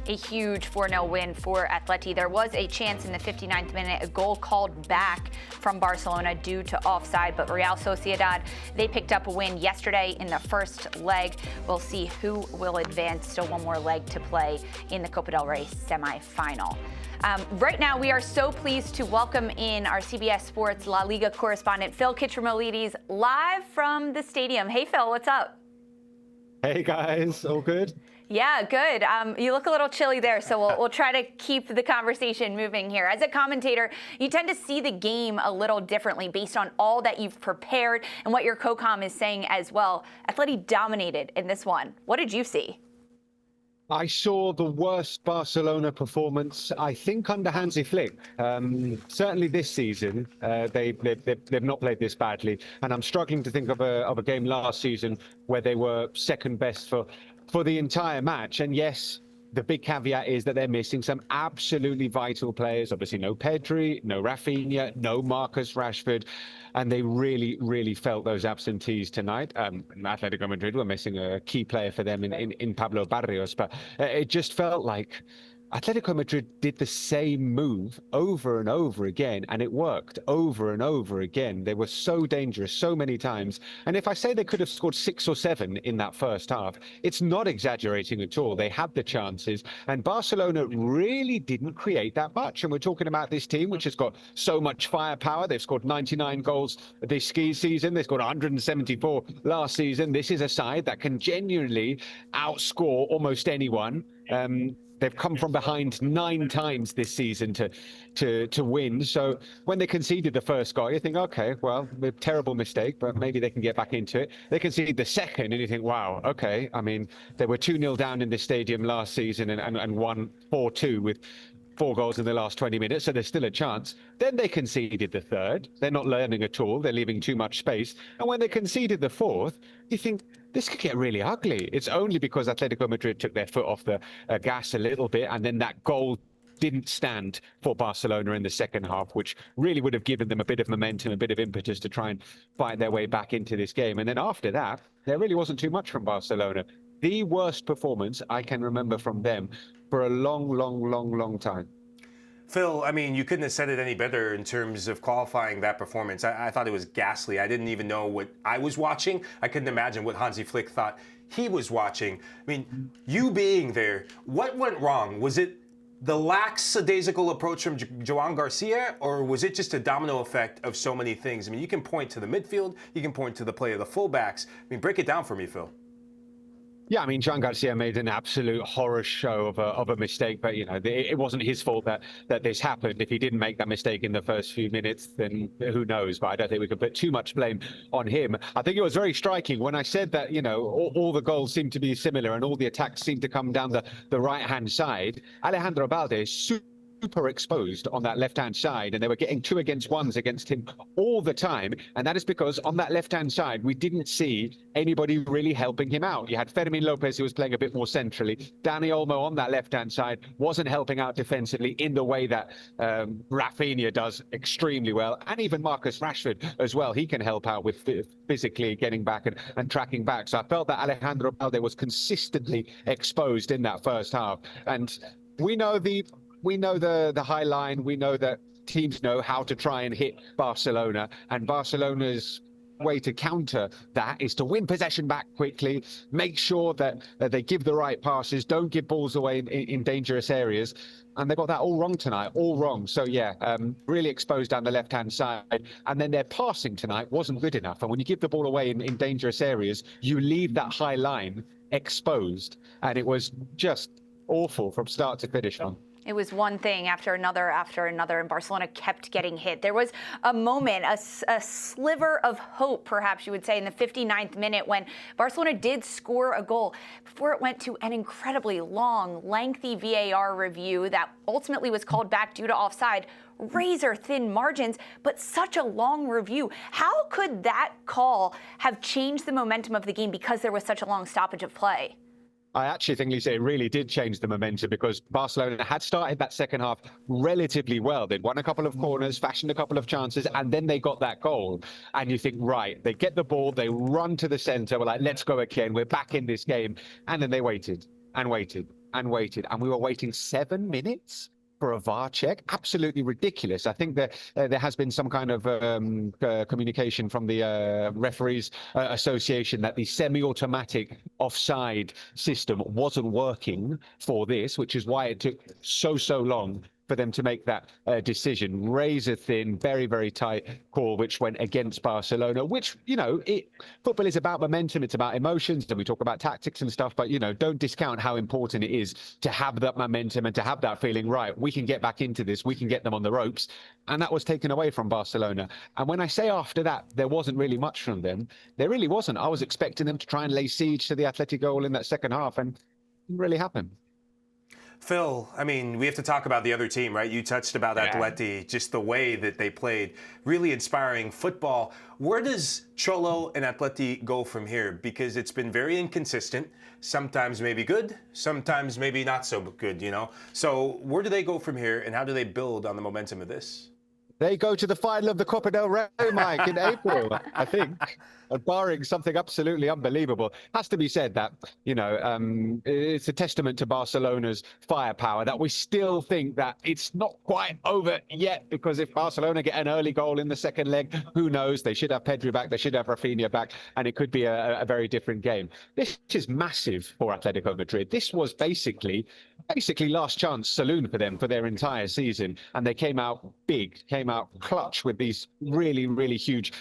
A huge 4-0 win for Atleti. There was a chance in the 59th minute, a goal called back from Barcelona due to offside, but Real Sociedad, they picked up a win yesterday in the first leg. We'll see who will advance. Still one more leg to play in the Copa del Rey semi-final. Right now, we are so pleased to welcome in our CBS Sports La Liga correspondent, Phil Kitrimilides, live from the stadium. Hey, Phil, what's up? Hey, guys. All good? Yeah, good. You look a little chilly there, so we'll try to keep the conversation moving here. As a commentator, you tend to see the game a little differently based on all that you've prepared and what your co-com is saying as well. Atleti dominated in this one. What did you see? I saw the worst Barcelona performance, I think, under Hansi Flick. Certainly this season, they've not played this badly. And I'm struggling to think of a game last season where they were second best for the entire match. And yes, the big caveat is that they're missing some absolutely vital players. Obviously, no Pedri, no Rafinha, no Marcus Rashford. And they really, really felt those absentees tonight. Atletico Madrid were missing a key player for them in Pablo Barrios. But it just felt like Atletico Madrid did the same move over and over again, and it worked over and over again. They were so dangerous so many times. And if I say they could have scored 6 or 7 in that first half, it's not exaggerating at all. They had the chances, and Barcelona really didn't create that much. And we're talking about this team, which has got so much firepower. They've scored 99 goals this season. They scored 174 last season. This is a side that can genuinely outscore almost anyone. They've come from behind 9 times this season to win. So when they conceded the first goal, you think, okay, well, a terrible mistake, but maybe they can get back into it. They conceded the second, and you think, wow, okay. I mean, they were 2-0 down in this stadium last season and won 4-2 with 4 goals in the last 20 minutes, so there's still a chance. Then they conceded the third. They're not learning at all. They're leaving too much space. And when they conceded the fourth, you think, this could get really ugly. It's only because Atletico Madrid took their foot off the gas a little bit, and then that goal didn't stand for Barcelona in the second half, which really would have given them a bit of momentum, a bit of impetus to try and fight their way back into this game. And then after that, there really wasn't too much from Barcelona. The worst performance I can remember from them for a long time. Phil, I mean, you couldn't have said it any better in terms of qualifying that performance. I thought it was ghastly. I didn't even know what I was watching. I couldn't imagine what Hansi Flick thought he was watching. I mean, you being there, what went wrong? Was it the lackadaisical approach from Joan Garcia, or was it just a domino effect of so many things? I mean, you can point to the midfield, you can point to the play of the fullbacks. I mean, break it down for me, Phil. Yeah, I mean, Joan Garcia made an absolute horror show of a mistake, but, you know, it wasn't his fault that this happened. If he didn't make that mistake in the first few minutes, then who knows? But I don't think we could put too much blame on him. I think it was very striking when I said that, you know, all the goals seemed to be similar and all the attacks seemed to come down the right-hand side. Alejandro Balde super exposed on that left-hand side, and they were getting 2-against-1s against him all the time. And that is because on that left-hand side, we didn't see anybody really helping him out. You had Fermin Lopez, who was playing a bit more centrally. Dani Olmo on that left-hand side wasn't helping out defensively in the way that Rafinha does extremely well. And even Marcus Rashford as well. He can help out with physically getting back and tracking back. So I felt that Alejandro Balde was consistently exposed in that first half. And we know the high line. We know that teams know how to try and hit Barcelona, and Barcelona's way to counter that is to win possession back quickly, make sure that they give the right passes, don't give balls away in dangerous areas. And they got that all wrong tonight, all wrong. So yeah, really exposed down the left-hand side. And then their passing tonight wasn't good enough. And when you give the ball away in dangerous areas, you leave that high line exposed. And it was just awful from start to finish on. It was one thing after another, and Barcelona kept getting hit. There was a moment, a sliver of hope, perhaps you would say, in the 59th minute when Barcelona did score a goal before it went to an incredibly long, lengthy VAR review that ultimately was called back due to offside. Razor-thin margins, but such a long review. How could that call have changed the momentum of the game because there was such a long stoppage of play? I actually think, Lisa, it really did change the momentum because Barcelona had started that second half relatively well. They'd won a couple of corners, fashioned a couple of chances, and then they got that goal. And you think, right, they get the ball, they run to the centre, we're like, let's go again, we're back in this game. And then they waited and waited and waited, and we were waiting 7 minutes for a VAR check. Absolutely ridiculous. I think that there has been some kind of communication from the referees association that the semi-automatic offside system wasn't working for this, which is why it took so long for them to make that decision. Razor thin, very, very tight call, which went against Barcelona, which, football is about momentum, it's about emotions, and we talk about tactics and stuff, but, don't discount how important it is to have that momentum and to have that feeling, right, we can get back into this, we can get them on the ropes. And that was taken away from Barcelona. And when I say after that, there wasn't really much from them, there really wasn't. I was expecting them to try and lay siege to the Atleti goal in that second half, and it didn't really happen. Phil, I mean, we have to talk about the other team, right? You touched about Atleti, just the way that they played, really inspiring football. Where does Cholo and Atleti go from here? Because it's been very inconsistent, sometimes maybe good, sometimes maybe not so good, So where do they go from here, and how do they build on the momentum of this? They go to the final of the Copa del Rey, Mike, in April, I think. Barring something absolutely unbelievable. Has to be said that, it's a testament to Barcelona's firepower that we still think that it's not quite over yet, because if Barcelona get an early goal in the second leg, who knows? They should have Pedri back, they should have Rafinha back, and it could be a very different game. This is massive for Atletico Madrid. This was basically last chance saloon for them for their entire season, and they came out big, came out clutch with these really, really huge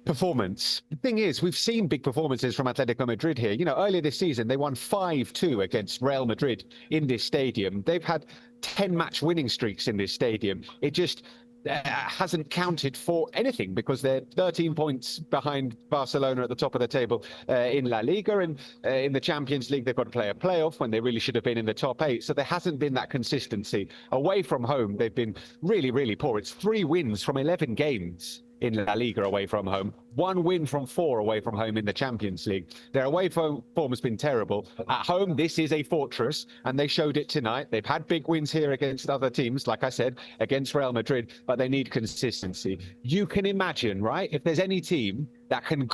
performance. The thing is, we've seen big performances from Atletico Madrid here. Earlier this season, they won 5-2 against Real Madrid in this stadium. They've had 10 match winning streaks in this stadium. It just hasn't counted for anything because they're 13 points behind Barcelona at the top of the table in La Liga, and in the Champions League they've got to play a playoff when they really should have been in the top 8. So there hasn't been that consistency. Away from home, they've been really, really poor. It's 3 wins from 11 games in La Liga away from home, 1 win from 4 away from home in the Champions League. Their away form has been terrible. At home, this is a fortress, and they showed it tonight. They've had big wins here against other teams, like I said, against Real Madrid, but they need consistency. You can imagine, right, if there's any team that can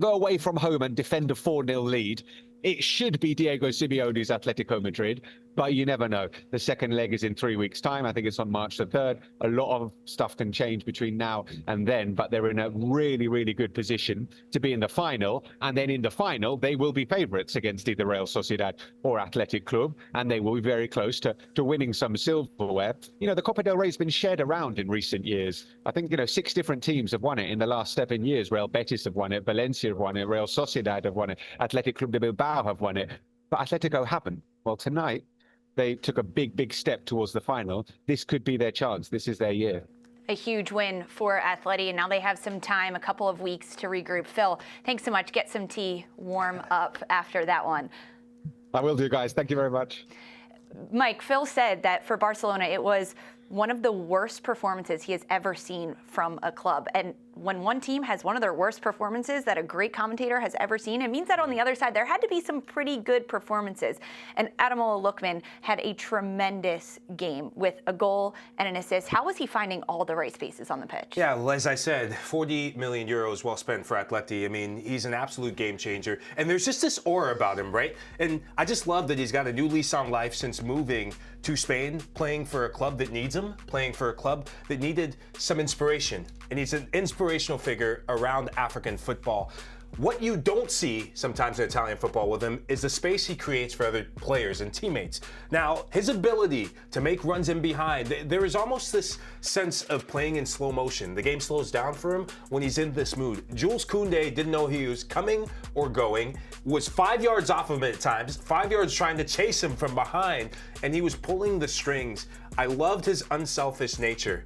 go away from home and defend a 4-0 lead, it should be Diego Simeone's Atletico Madrid, but you never know. The second leg is in 3 weeks' time. I think it's on March the 3rd. A lot of stuff can change between now and then, but they're in a really, really good position to be in the final. And then in the final, they will be favourites against either Real Sociedad or Athletic Club, and they will be very close to winning some silverware. The Copa del Rey has been shared around in recent years. I think, 6 different teams have won it in the last 7 years. Real Betis have won it, Valencia have won it, Real Sociedad have won it, Athletic Club de Bilbao have won it, but Atletico haven't. Well, tonight, they took a big, big step towards the final. This could be their chance. This is their year. A huge win for Atleti, and now they have some time, a couple of weeks to regroup. Phil, thanks so much. Get some tea, warm up after that one. I will do, guys. Thank you very much. Mike, Phil said that for Barcelona, it was one of the worst performances he has ever seen from a club. And when one team has one of their worst performances that a great commentator has ever seen, it means that on the other side, there had to be some pretty good performances. And Ademola Lookman had a tremendous game with a goal and an assist. How was he finding all the right spaces on the pitch? Yeah, well, as I said, 40 million euros well spent for Atleti. I mean, he's an absolute game changer. And there's just this aura about him, right? And I just love that he's got a new lease on life since moving to Spain, playing for a club that needs him, playing for a club that needed some inspiration. And he's an inspirational figure around African football. What you don't see sometimes in Italian football with him is the space he creates for other players and teammates. Now, his ability to make runs in behind, there is almost this sense of playing in slow motion. The game slows down for him when he's in this mood. Jules Koundé didn't know he was coming or going, was 5 yards off of him at times, 5 yards trying to chase him from behind, and he was pulling the strings. I loved his unselfish nature.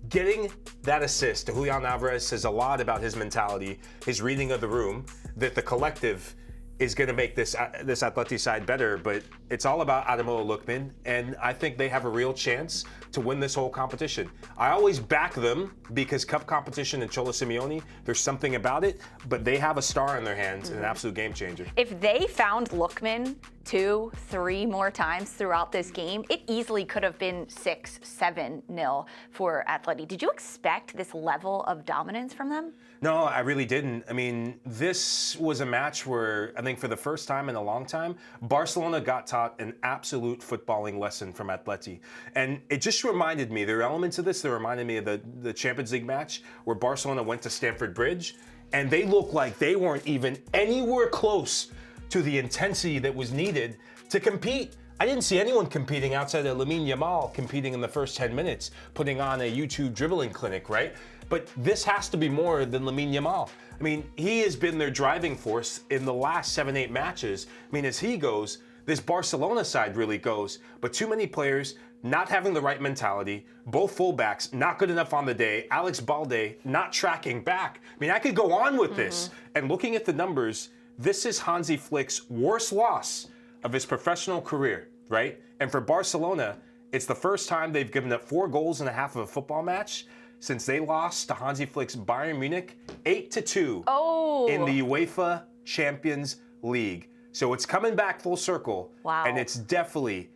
Getting that assist to Julian Alvarez says a lot about his mentality, his reading of the room, that the collective is going to make this Atleti side better, but it's all about Ademola Lookman, and I think they have a real chance to win this whole competition. I always back them because cup competition and Cholo Simeone, there's something about it, but they have a star in their hands and an absolute game changer. If they found Lookman 2, 3 more times throughout this game, it easily could have been 6-7-0 for Atleti. Did you expect this level of dominance from them? No, I really didn't. I mean, this was a match where I think for the first time in a long time, Barcelona got taught an absolute footballing lesson from Atleti. And it just reminded me, there are elements of this that reminded me of the Champions League match where Barcelona went to Stamford Bridge, and they looked like they weren't even anywhere close to the intensity that was needed to compete. I didn't see anyone competing outside of Lamine Yamal competing in the first 10 minutes, putting on a YouTube dribbling clinic, right? But this has to be more than Lamine Yamal. I mean, he has been their driving force in the last 7-8 matches. I mean, as he goes, this Barcelona side really goes, but too many players not having the right mentality, both fullbacks not good enough on the day, Alex Balde not tracking back. I mean, I could go on with this. And looking at the numbers, this is Hansi Flick's worst loss of his professional career, right? And for Barcelona, it's the first time they've given up 4 goals and a half of a football match since they lost to Hansi Flick's Bayern Munich 8-2 in the UEFA Champions League. So it's coming back full circle. Wow. And it's definitely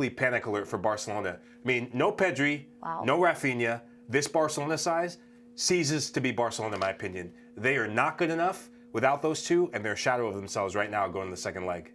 panic alert for Barcelona. I mean, no Pedri, no Rafinha. This Barcelona side ceases to be Barcelona, in my opinion. They are not good enough without those two, and they're a shadow of themselves right now going to the second leg.